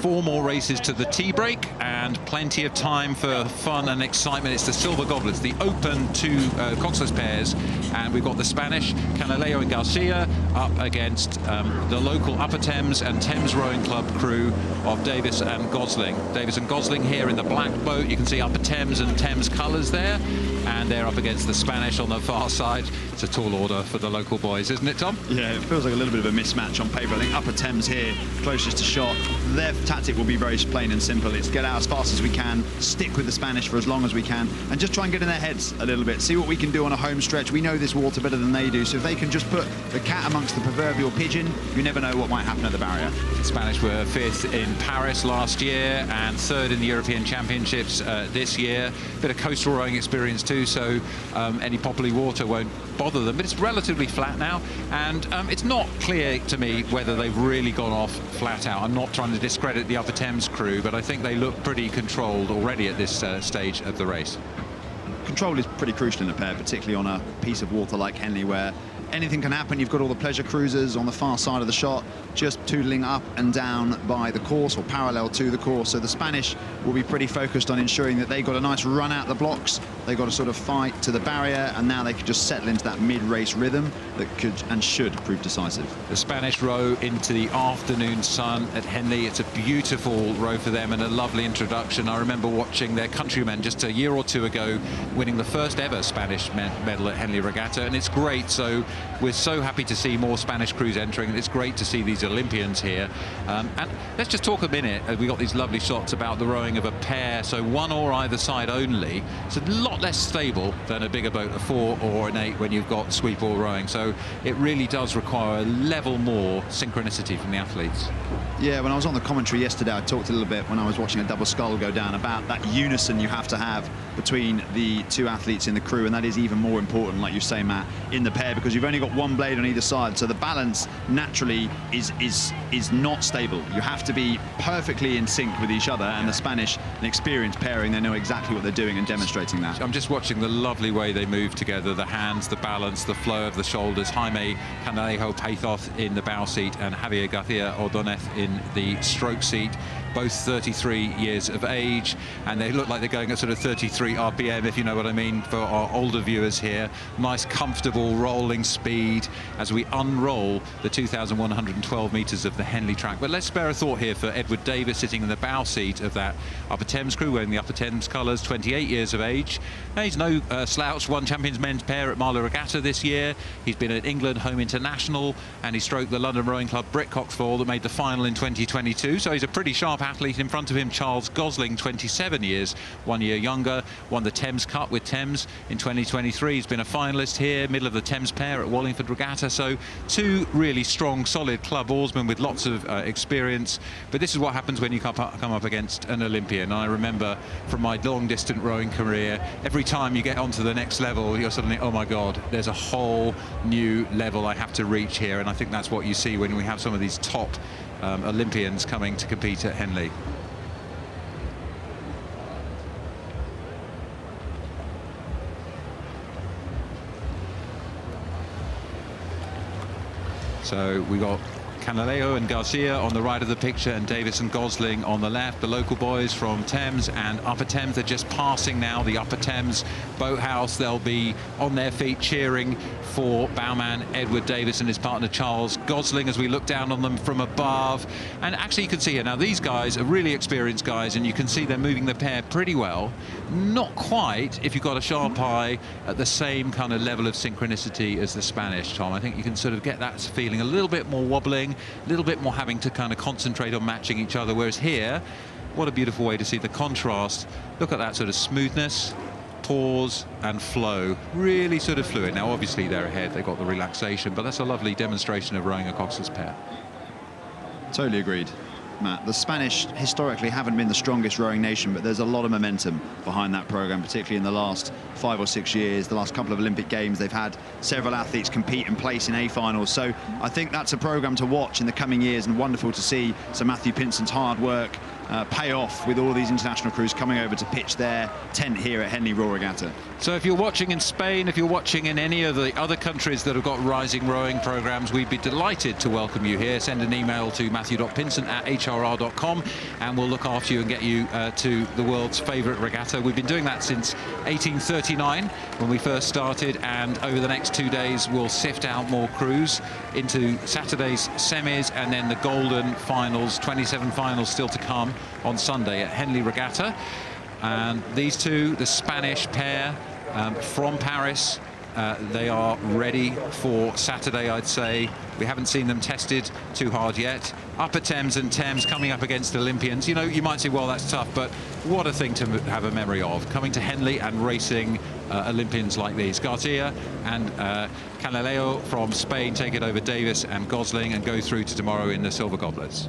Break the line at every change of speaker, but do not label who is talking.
4 more races to the tea break and plenty of time for fun and excitement. It's the silver goblets, the open 2 coxless pairs, and we've got the Spanish Canalejo and Garcia up against the local Upper Thames and Thames Rowing Club crew of Davis and Gosling. Davis and Gosling here in the black boat. You can see Upper Thames and Thames colours there, and they're up against the Spanish on the far side. It's a tall order for the local boys, isn't it, Tom?
Yeah, it feels like a little bit of a mismatch on paper. I think Upper Thames here, closest to shot. Their tactic will be very plain and simple. It's get out as fast as we can, stick with the Spanish for as long as we can, and just try and get in their heads a little bit. See what we can do on a home stretch. We know this water better than they do, so if they can just put the cat amongst the proverbial pigeon, you never know what might happen at the barrier. The
Spanish were 5th in Paris last year and 3rd in the European Championships this year. Bit of coastal rowing experience too, so any poppy water won't bother them, but it's relatively flat now, and it's not clear to me whether they've really gone off flat out. I'm not trying to discredit the Upper Thames crew, but I think they look pretty controlled already at this stage of the race.
Control is pretty crucial in a pair, particularly on a piece of water like Henley, where anything can happen. You've got all the pleasure cruisers on the far side of the shot, just tootling up and down by the course or parallel to the course. So the Spanish will be pretty focused on ensuring that they got a nice run out the blocks. They got a sort of fight to the barrier, and now they could just settle into that mid-race rhythm that could and should prove decisive.
The Spanish row into the afternoon sun at Henley. It's a beautiful row for them and a lovely introduction. I remember watching their countrymen just a year or 2 ago winning the first ever Spanish medal at Henley Regatta, and it's great. So we're so happy to see more Spanish crews entering, and it's great to see these Olympians here. And let's just talk a minute, we got these lovely shots about the rowing of a pair, so 1 oar either side only. It's a lot less stable than a bigger boat, a 4 or an 8, when you've got sweep oar rowing. So it really does require a level more synchronicity from the athletes.
Yeah, when I was on the commentary yesterday, I talked a little bit when I was watching a double scull go down about that unison you have to have between the 2 athletes in the crew, and that is even more important, like you say, Matt, in the pair, because you've only got 1 blade on either side, so the balance naturally is not stable. You have to be perfectly in sync with each other, and the Spanish, an experienced pairing, they know exactly what they're doing and demonstrating that.
I'm just watching the lovely way they move together, the hands, the balance, the flow of the shoulders. Jaime Canalejo Paithoth in the bow seat and Javier Garcia Ordonez in the stroke seat, both 33 years of age, and they look like they're going at sort of 33 RPM, if you know what I mean, for our older viewers here. Nice, comfortable rolling speed as we unroll the 2,112 metres of the Henley track. But let's spare a thought here for Edward Davis, sitting in the bow seat of that Upper Thames crew, wearing the Upper Thames colours, 28 years of age. Now, he's no slouch, won Champions Men's Pair at Marlow Regatta this year. He's been at England Home International, and he stroked the London Rowing Club Britcock foil that made the final in 2022. So he's a pretty sharp athlete. In front of him, Charles Gosling, 27 years, 1 year younger, won the Thames Cup with Thames in 2023. He's been a finalist here, middle of the Thames pair at Wallingford Regatta. So 2 really strong, solid club oarsmen with lots of experience. But this is what happens when you come up against an Olympian. I remember from my long-distance rowing career, every time you get onto the next level, you're suddenly, oh my God, there's a whole new level I have to reach here. And I think that's what you see when we have some of these top Olympians coming to compete at Henley. So we got Canalejo and Garcia on the right of the picture, and Davis and Gosling on the left. The local boys from Thames and Upper Thames, they're just passing now the Upper Thames boathouse. They'll be on their feet cheering for bowman Edward Davis and his partner Charles Gosling as we look down on them from above. And actually you can see here now, these guys are really experienced guys, and you can see they're moving the pair pretty well. Not quite, if you've got a sharp eye, at the same kind of level of synchronicity as the Spanish, Tom. I think you can sort of get that feeling, a little bit more wobbling, a little bit more having to kind of concentrate on matching each other, whereas here, what a beautiful way to see the contrast. Look at that sort of smoothness, pause and flow, really sort of fluid. Now obviously they're ahead, they've got the relaxation, but that's a lovely demonstration of rowing a coxless pair.
Totally agreed, Matt. The Spanish historically haven't been the strongest rowing nation, but there's a lot of momentum behind that program, particularly in the last 5 or 6 years. The last couple of Olympic Games, they've had several athletes compete and place in A finals. So I think that's a program to watch in the coming years, and wonderful to see Sir Matthew Pinson's hard work pay off with all these international crews coming over to pitch their tent here at Henley Royal Regatta.
So if you're watching in Spain, if you're watching in any of the other countries that have got rising rowing programs, we'd be delighted to welcome you here. Send an email to matthew.pinson@hrr.com and we'll look after you and get you to the world's favourite regatta. We've been doing that since 1839 when we first started, and over the next 2 days we'll sift out more crews into Saturday's semis and then the golden finals, 27 finals still to come on Sunday at Henley Regatta. And these two, the Spanish pair from Paris, they are ready for Saturday, I'd say. We haven't seen them tested too hard yet. Upper Thames and Thames coming up against Olympians. You know, you might say, well, that's tough, but what a thing to have a memory of, coming to Henley and racing Olympians like these. Garcia and Canalejo from Spain take it over Davis and Gosling and go through to tomorrow in the silver goblets.